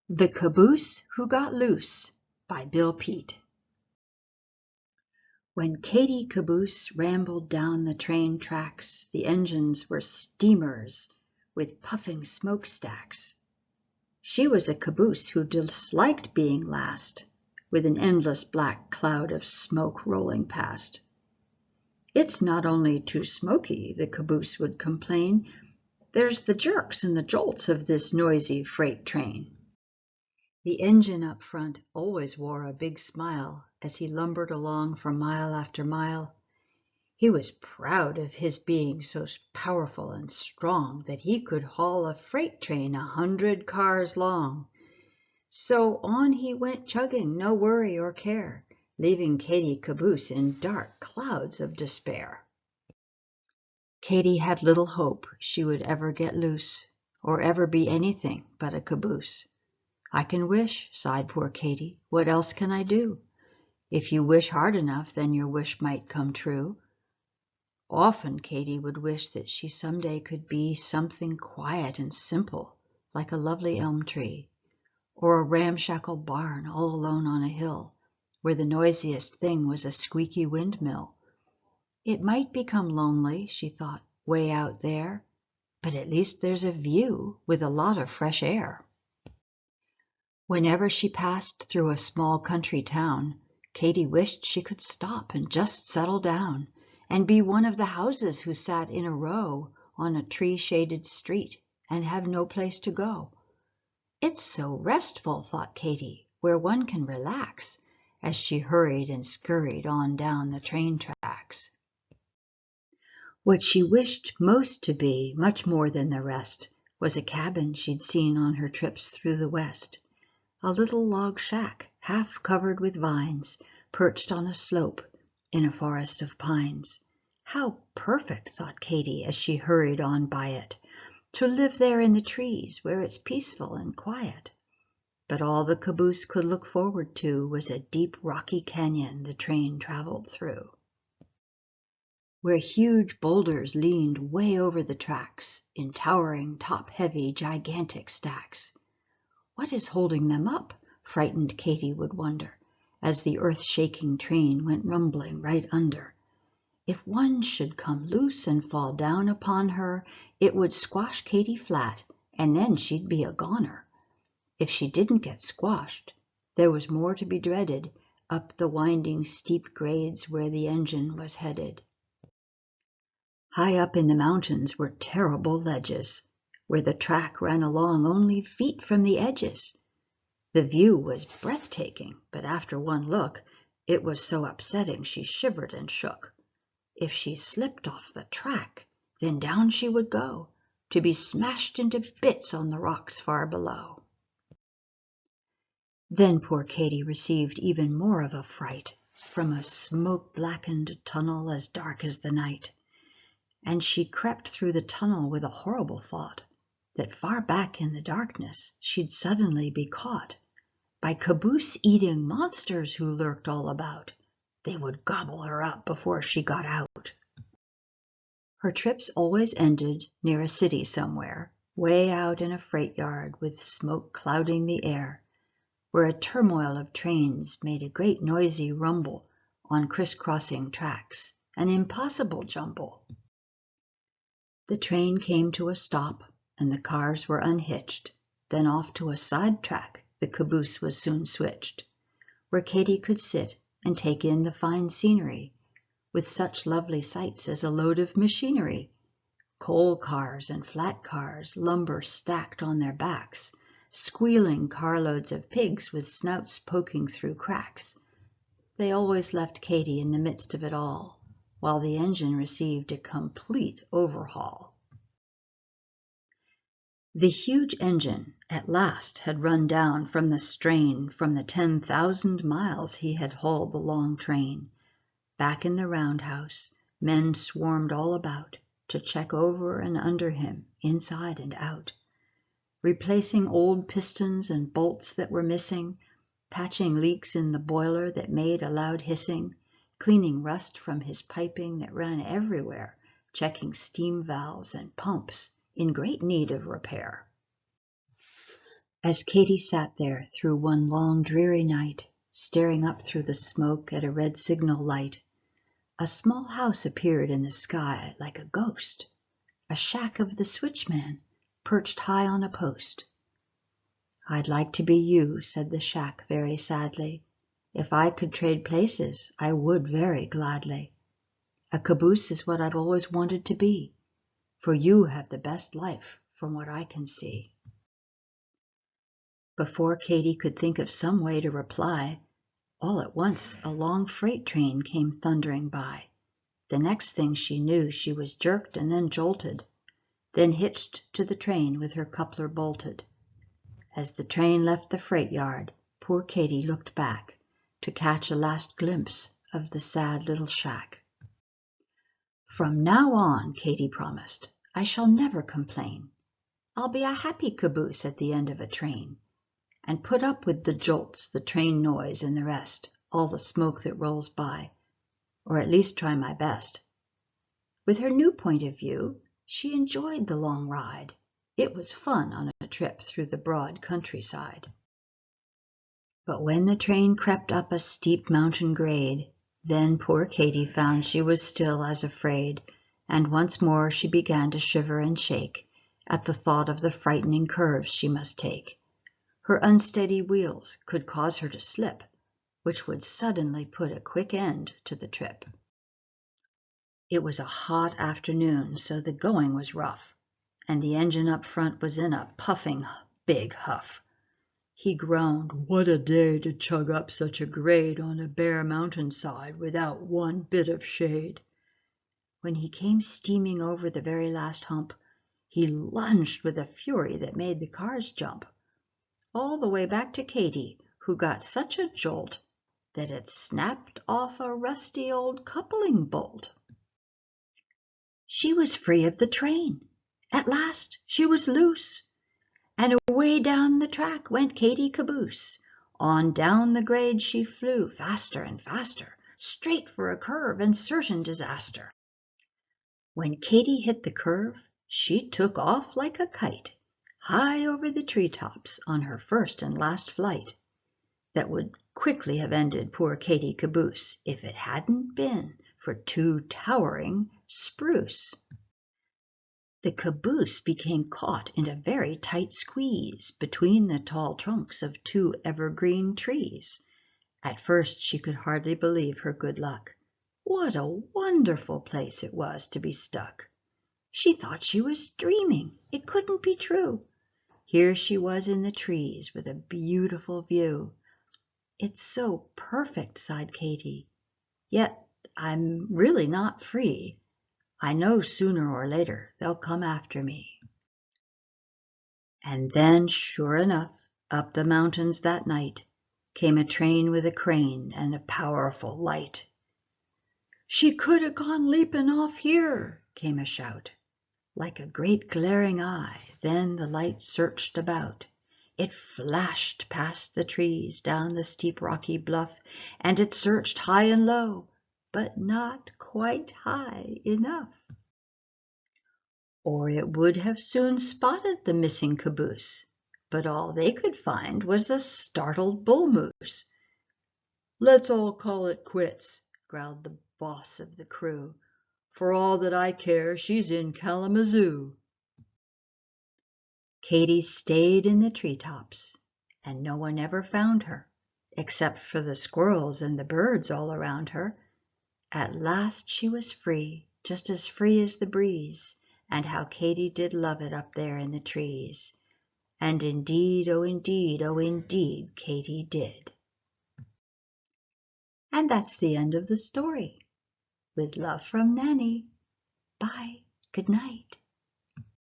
The Caboose Who Got Loose by Bill Peet. When Katie Caboose rambled down the train tracks, the engines were steamers with puffing smokestacks. She was a caboose who disliked being last, with an endless black cloud of smoke rolling past. "It's not only too smoky," the caboose would complain. "There's the jerks and the jolts of this noisy freight train." The engine up front always wore a big smile as he lumbered along for mile after mile. He was proud of his being so powerful and strong that he could haul a freight train 100 cars long. So on he went chugging, no worry or care, leaving Katie Caboose in dark clouds of despair. Katie had little hope she would ever get loose, or ever be anything but a caboose. "I can wish," sighed poor Katie. "What else can I do? If you wish hard enough, then your wish might come true." Often Katie would wish that she someday could be something quiet and simple, like a lovely elm tree, or a ramshackle barn all alone on a hill, where the noisiest thing was a squeaky windmill. It might become lonely, she thought, way out there, but at least there's a view with a lot of fresh air. Whenever she passed through a small country town, Katie wished she could stop and just settle down, and be one of the houses who sat in a row on a tree-shaded street and have no place to go. "It's so restful," thought Katie, "where one can relax," as she hurried and scurried on down the train tracks. What she wished most to be, much more than the rest, was a cabin she'd seen on her trips through the West. A little log shack, half covered with vines, perched on a slope in a forest of pines. How perfect, thought Katie as she hurried on by it, to live there in the trees where it's peaceful and quiet. But all the caboose could look forward to was a deep rocky canyon the train traveled through, where huge boulders leaned way over the tracks in towering, top-heavy, gigantic stacks. What is holding them up? Frightened Katie would wonder, as the earth-shaking train went rumbling right under. If one should come loose and fall down upon her, it would squash Katie flat, and then she'd be a goner. If she didn't get squashed, there was more to be dreaded up the winding steep grades where the engine was headed. High up in the mountains were terrible ledges, where the track ran along only feet from the edges. The view was breathtaking, but after one look, it was so upsetting she shivered and shook. If she slipped off the track, then down she would go, to be smashed into bits on the rocks far below. Then poor Katie received even more of a fright from a smoke-blackened tunnel as dark as the night. And she crept through the tunnel with a horrible thought that far back in the darkness she'd suddenly be caught by caboose-eating monsters who lurked all about. They would gobble her up before she got out. Her trips always ended near a city somewhere, way out in a freight yard with smoke clouding the air, where a turmoil of trains made a great noisy rumble on crisscrossing tracks, an impossible jumble. The train came to a stop, and the cars were unhitched. Then off to a side track the caboose was soon switched, where Katie could sit and take in the fine scenery, with such lovely sights as a load of machinery, coal cars and flat cars, lumber stacked on their backs, squealing carloads of pigs with snouts poking through cracks. They always left Katie in the midst of it all, while the engine received a complete overhaul. The huge engine at last had run down from the strain from the 10,000 miles he had hauled the long train. Back in the roundhouse, men swarmed all about to check over and under him, inside and out, replacing old pistons and bolts that were missing, patching leaks in the boiler that made a loud hissing, cleaning rust from his piping that ran everywhere, checking steam valves and pumps in great need of repair. As Katy sat there through one long dreary night, staring up through the smoke at a red signal light, a small house appeared in the sky like a ghost, a shack of the switchman perched high on a post. "I'd like to be you," said the shack very sadly. "If I could trade places, I would very gladly. A caboose is what I've always wanted to be, for you have the best life from what I can see." Before Katy could think of some way to reply, all at once a long freight train came thundering by. The next thing she knew, she was jerked and then jolted, then hitched to the train with her coupler bolted. As the train left the freight yard, poor Katy looked back to catch a last glimpse of the sad little shack. "From now on," Katy promised, "I shall never complain. I'll be a happy caboose at the end of a train, and put up with the jolts, the train noise, and the rest, all the smoke that rolls by, or at least try my best." With her new point of view, she enjoyed the long ride. It was fun on a trip through the broad countryside. But when the train crept up a steep mountain grade, then poor Katy found she was still as afraid, and once more she began to shiver and shake at the thought of the frightening curves she must take. Her unsteady wheels could cause her to slip, which would suddenly put a quick end to the trip. It was a hot afternoon, so the going was rough, and the engine up front was in a puffing big huff. He groaned, "What a day to chug up such a grade on a bare mountainside without one bit of shade." When he came steaming over the very last hump, he lunged with a fury that made the cars jump, all the way back to Katy, who got such a jolt that it snapped off a rusty old coupling bolt. She was free of the train. At last she was loose, and away down the track went Katy Caboose. On down the grade she flew, faster and faster, straight for a curve and certain disaster. When Katy hit the curve, she took off like a kite, high over the treetops on her first and last flight. That would quickly have ended poor Katy Caboose if it hadn't been for two towering spruce. The caboose became caught in a very tight squeeze between the tall trunks of two evergreen trees. At first she could hardly believe her good luck. What a wonderful place it was to be stuck! She thought she was dreaming. It couldn't be true. Here she was in the trees with a beautiful view. "It's so perfect," sighed Katy. "Yet I'm really not free. I know sooner or later they'll come after me." And then, sure enough, up the mountains that night came a train with a crane and a powerful light. "She could have gone leaping off here," came a shout, like a great glaring eye. Then the light searched about. It flashed past the trees, down the steep rocky bluff, and it searched high and low, but not quite high enough, or it would have soon spotted the missing caboose. But all they could find was a startled bull moose. "Let's all call it quits," growled the boss of the crew. "For all that I care, she's in Kalamazoo." Katy stayed in the treetops, and no one ever found her, except for the squirrels and the birds all around her. At last she was free, just as free as the breeze, and how Katy did love it up there in the trees. And indeed, oh indeed, oh indeed, Katy did. And that's the end of the story. With love from Nanny. Bye. Good night.